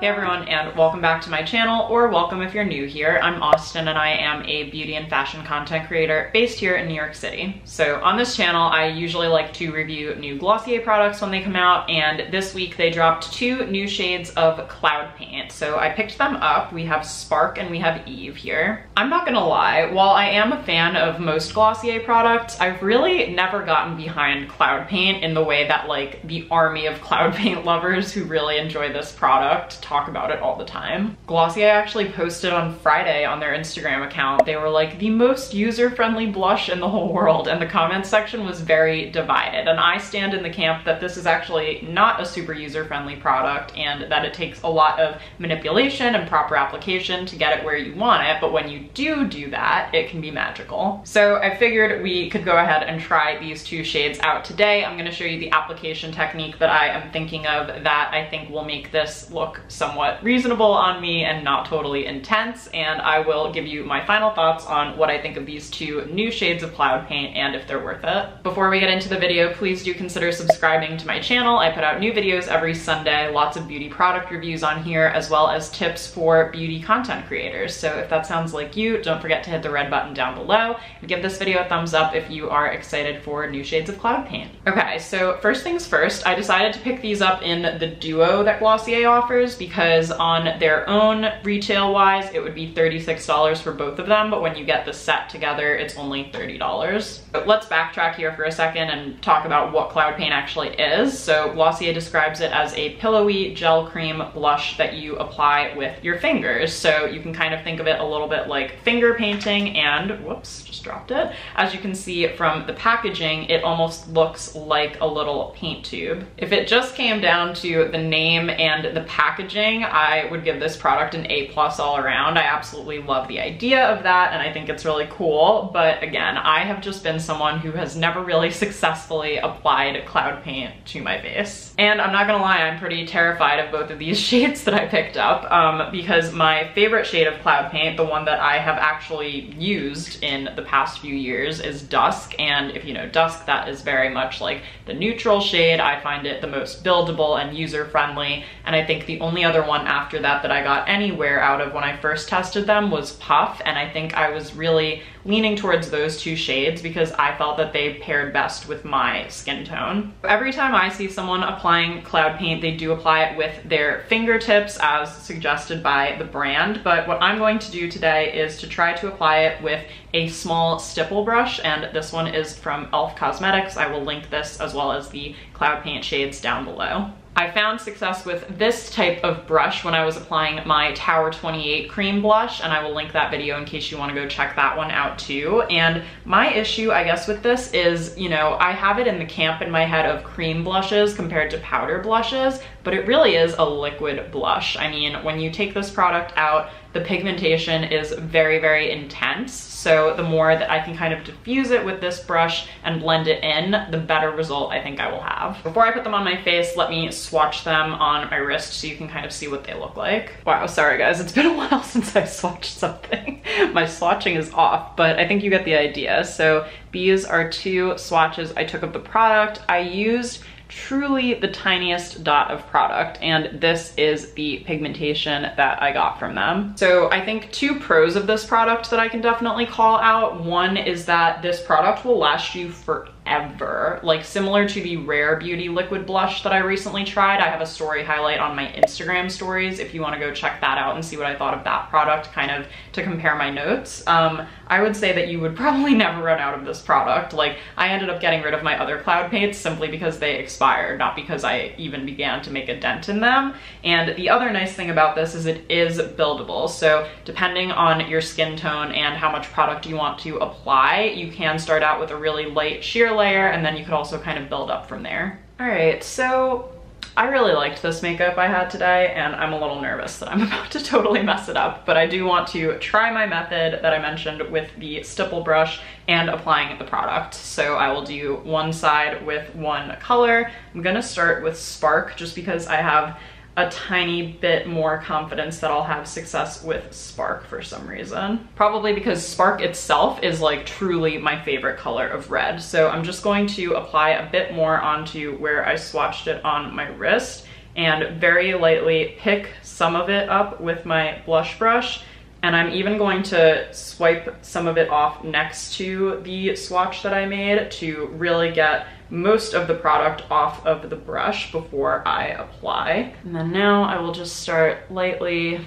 Hey everyone, and welcome back to my channel, or welcome if you're new here. I'm Austin and I am a beauty and fashion content creator based here in New York City. So on this channel, I usually like to review new Glossier products when they come out, and this week they dropped 2 new shades of cloud paint. So I picked them up. We have Spark and we have Eve here. I'm not gonna lie, while I am a fan of most Glossier products, I've really never gotten behind cloud paint in the way that like the army of cloud paint lovers who really enjoy this product talk about it all the time. Glossier actually posted on Friday on their Instagram account, they were like the most user-friendly blush in the whole world, and the comments section was very divided. And I stand in the camp that this is actually not a super user-friendly product and that it takes a lot of manipulation and proper application to get it where you want it, but when you do that, it can be magical. So I figured we could go ahead and try these 2 shades out today. I'm gonna show you the application technique that I am thinking of that I think will make this look somewhat reasonable on me and not totally intense, and I will give you my final thoughts on what I think of these 2 new shades of cloud paint and if they're worth it. Before we get into the video, please do consider subscribing to my channel. I put out new videos every Sunday, lots of beauty product reviews on here, as well as tips for beauty content creators. So if that sounds like you, don't forget to hit the red button down below and give this video a thumbs up if you are excited for new shades of cloud paint. Okay, so first things first, I decided to pick these up in the duo that Glossier offers because on their own retail wise it would be $36 for both of them, but when you get the set together it's only $30. But let's backtrack here for a second and talk about what cloud paint actually is. So Glossier describes it as a pillowy gel cream blush that you apply with your fingers. So you can kind of think of it a little bit like finger painting, and whoops, just dropped it. As you can see from the packaging, it almost looks like a little paint tube. If it just came down to the name and the packaging, I would give this product an A+ all around. I absolutely love the idea of that and I think it's really cool, but again, I have just been someone who has never really successfully applied cloud paint to my face. And I'm not gonna lie, I'm pretty terrified of both of these shades that I picked up because my favorite shade of cloud paint, the one that I have actually used in the past few years, is Dusk. And if you know Dusk, that is very much like the neutral shade. I find it the most buildable and user-friendly, and I think the only other one after that I got anywhere out of when I first tested them was Puff, and I think I was really leaning towards those 2 shades because I felt that they paired best with my skin tone. Every time I see someone applying cloud paint, they do apply it with their fingertips as suggested by the brand, but what I'm going to do today is to try to apply it with a small stipple brush, and this one is from e.l.f. Cosmetics. I will link this as well as the cloud paint shades down below. I found success with this type of brush when I was applying my Tower 28 cream blush, and I will link that video in case you want to go check that one out too. And my issue, I guess, with this is, you know, I have it in the camp in my head of cream blushes compared to powder blushes, but it really is a liquid blush. I mean, when you take this product out, the pigmentation is very, very intense. So the more that I can kind of diffuse it with this brush and blend it in, the better result I think I will have. Before I put them on my face, let me swatch them on my wrist so you can kind of see what they look like. Wow, sorry guys, it's been a while since I swatched something. My swatching is off, but I think you get the idea. So these are 2 swatches I took of the product. I used truly the tiniest dot of product, and this is the pigmentation that I got from them. So I think 2 pros of this product that I can definitely call out. One is that this product will last you forever, like similar to the Rare Beauty liquid blush that I recently tried. I have a story highlight on my Instagram stories if you want to go check that out and see what I thought of that product, kind of to compare my notes. I would say that you would probably never run out of this product. Like, I ended up getting rid of my other cloud paints simply because they expired, not because I even began to make a dent in them. And the other nice thing about this is it is buildable. So depending on your skin tone and how much product you want to apply, you can start out with a really light sheer layer, and then you could also kind of build up from there. All right, so I really liked this makeup I had today, and I'm a little nervous that I'm about to totally mess it up, but I do want to try my method that I mentioned with the stipple brush and applying the product. So I will do one side with one color. I'm gonna start with Spark just because I have a tiny bit more confidence that I'll have success with Spark for some reason. Probably because Spark itself is like truly my favorite color of red. So I'm just going to apply a bit more onto where I swatched it on my wrist. and very lightly pick some of it up with my blush brush. And I'm even going to swipe some of it off next to the swatch that I made to really get most of the product off of the brush before I apply. And then now I will just start lightly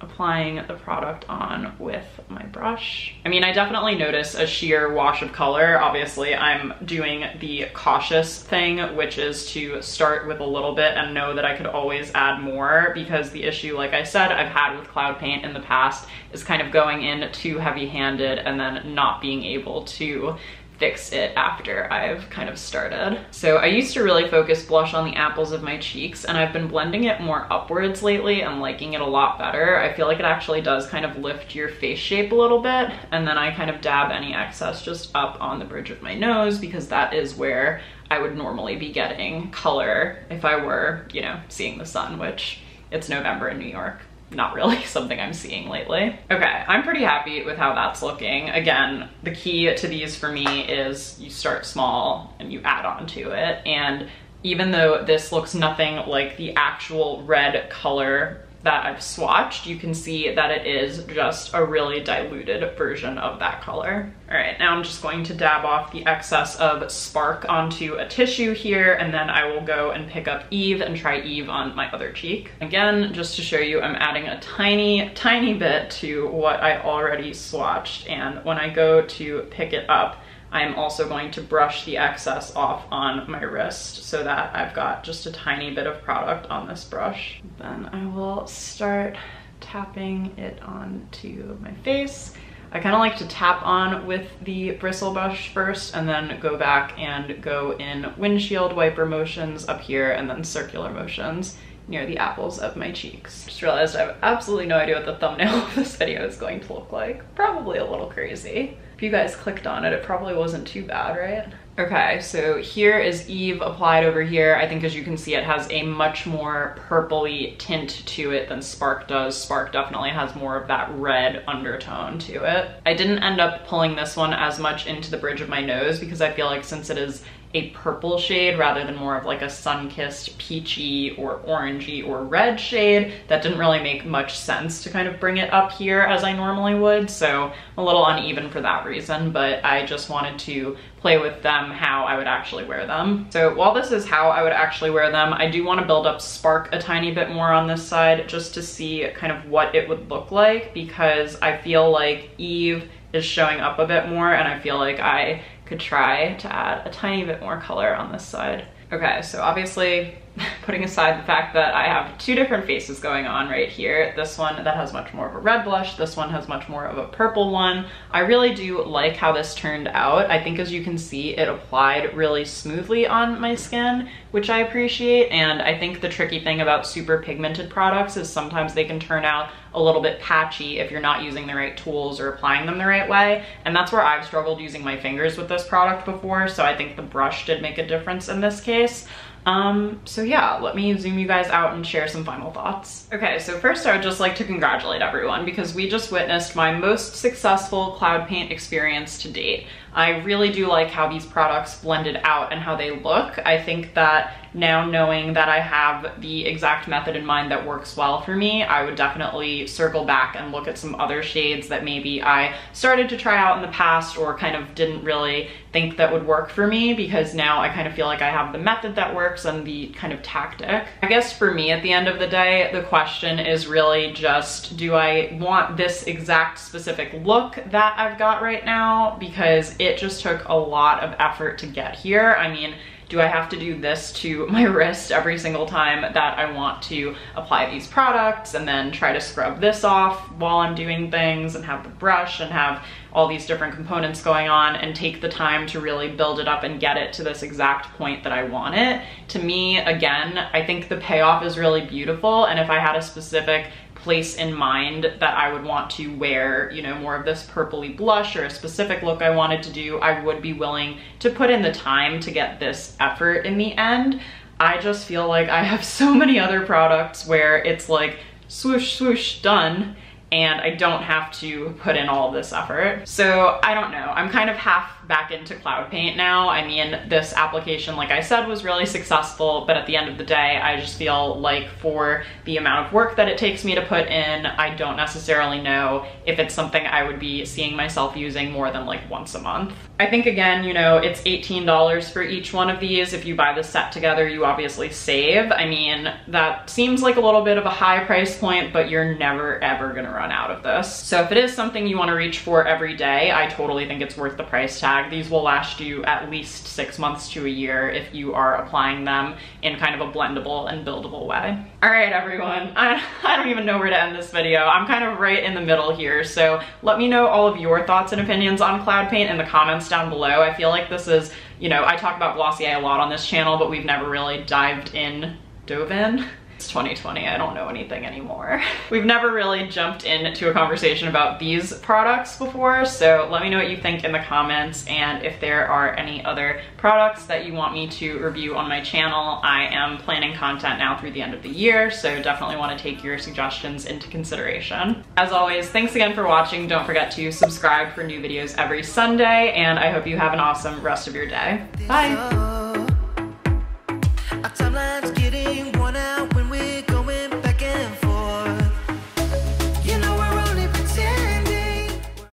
applying the product on with my brush. I mean, I definitely notice a sheer wash of color. Obviously, I'm doing the cautious thing, which is to start with a little bit and know that I could always add more, because the issue, like I said, I've had with cloud paint in the past is kind of going in too heavy-handed and then not being able to fix it after I've kind of started. So I used to really focus blush on the apples of my cheeks, and I've been blending it more upwards lately and liking it a lot better. I feel like it actually does kind of lift your face shape a little bit, and then I kind of dab any excess just up on the bridge of my nose, because that is where I would normally be getting color if I were, you know, seeing the sun, which it's November in New York. Not really something I'm seeing lately. Okay, I'm pretty happy with how that's looking. Again, the key to these for me is you start small and you add on to it. And even though this looks nothing like the actual red color that I've swatched, you can see that it is just a really diluted version of that color. All right, now I'm just going to dab off the excess of Spark onto a tissue here, and then I will go and pick up Eve and try Eve on my other cheek. Again, just to show you, I'm adding a tiny, tiny bit to what I already swatched, and when I go to pick it up, I'm also going to brush the excess off on my wrist so that I've got just a tiny bit of product on this brush. Then I will start tapping it onto my face. I kind of like to tap on with the bristle brush first and then go back and go in windshield wiper motions up here and then circular motions near the apples of my cheeks. Just realized I have absolutely no idea what the thumbnail of this video is going to look like. Probably a little crazy. If you guys clicked on it, it probably wasn't too bad, right? Okay, so here is Eve applied over here. I think as you can see, it has a much more purpley tint to it than Spark does. Spark definitely has more of that red undertone to it. I didn't end up pulling this one as much into the bridge of my nose because I feel like since it is a purple shade rather than more of like a sun-kissed peachy or orangey or red shade, that didn't really make much sense to kind of bring it up here as I normally would. So I'm a little uneven for that reason, but I just wanted to play with them how I would actually wear them. So while this is how I would actually wear them, I do want to build up Spark a tiny bit more on this side just to see kind of what it would look like, because I feel like Eve is showing up a bit more and I feel like I could try to add a tiny bit more color on this side. Okay, so obviously putting aside the fact that I have two different faces going on right here, this one that has much more of a red blush, this one has much more of a purple one. I really do like how this turned out. I think as you can see, it applied really smoothly on my skin, which I appreciate. And I think the tricky thing about super pigmented products is sometimes they can turn out a little bit patchy if you're not using the right tools or applying them the right way. And that's where I've struggled using my fingers with this product before. So I think the brush did make a difference in this case. So yeah, let me zoom you guys out and share some final thoughts. Okay, so first I would just like to congratulate everyone because we just witnessed my most successful cloud paint experience to date. I really do like how these products blended out and how they look. I think that now knowing that I have the exact method in mind that works well for me, I would definitely circle back and look at some other shades that maybe I started to try out in the past or kind of didn't really think that would work for me, because now I kind of feel like I have the method that works and the kind of tactic. I guess for me at the end of the day, the question is really just, do I want this exact specific look that I've got right now? Because it just took a lot of effort to get here. I mean, do I have to do this to my wrist every single time that I want to apply these products and then try to scrub this off while I'm doing things and have the brush and have all these different components going on and take the time to really build it up and get it to this exact point that I want it? To me, again, I think the payoff is really beautiful, and if I had a specific place in mind that I would want to wear, you know, more of this purpley blush or a specific look I wanted to do, I would be willing to put in the time to get this effort in the end. I just feel like I have so many other products where it's like swoosh, swoosh, done. and I don't have to put in all of this effort. So I don't know, I'm kind of half back into Cloud Paint now. I mean, this application, like I said, was really successful, but at the end of the day, I just feel like for the amount of work that it takes me to put in, I don't necessarily know if it's something I would be seeing myself using more than like once a month. I think again, you know, it's $18 for each one of these. If you buy the set together, you obviously save. I mean, that seems like a little bit of a high price point, but you're never ever gonna run out of this. So if it is something you wanna reach for every day, I totally think it's worth the price tag. These will last you at least 6 months to a year if you are applying them in kind of a blendable and buildable way. All right, everyone, I don't even know where to end this video. I'm kind of right in the middle here, so let me know all of your thoughts and opinions on Cloud Paint in the comments down below. I feel like this is, you know, I talk about Glossier a lot on this channel, but we've never really dove in. It's 2020, I don't know anything anymore. We've never really jumped into a conversation about these products before, so let me know what you think in the comments, and if there are any other products that you want me to review on my channel. I am planning content now through the end of the year, so definitely want to take your suggestions into consideration. As always, thanks again for watching. Don't forget to subscribe for new videos every Sunday, and I hope you have an awesome rest of your day. Bye!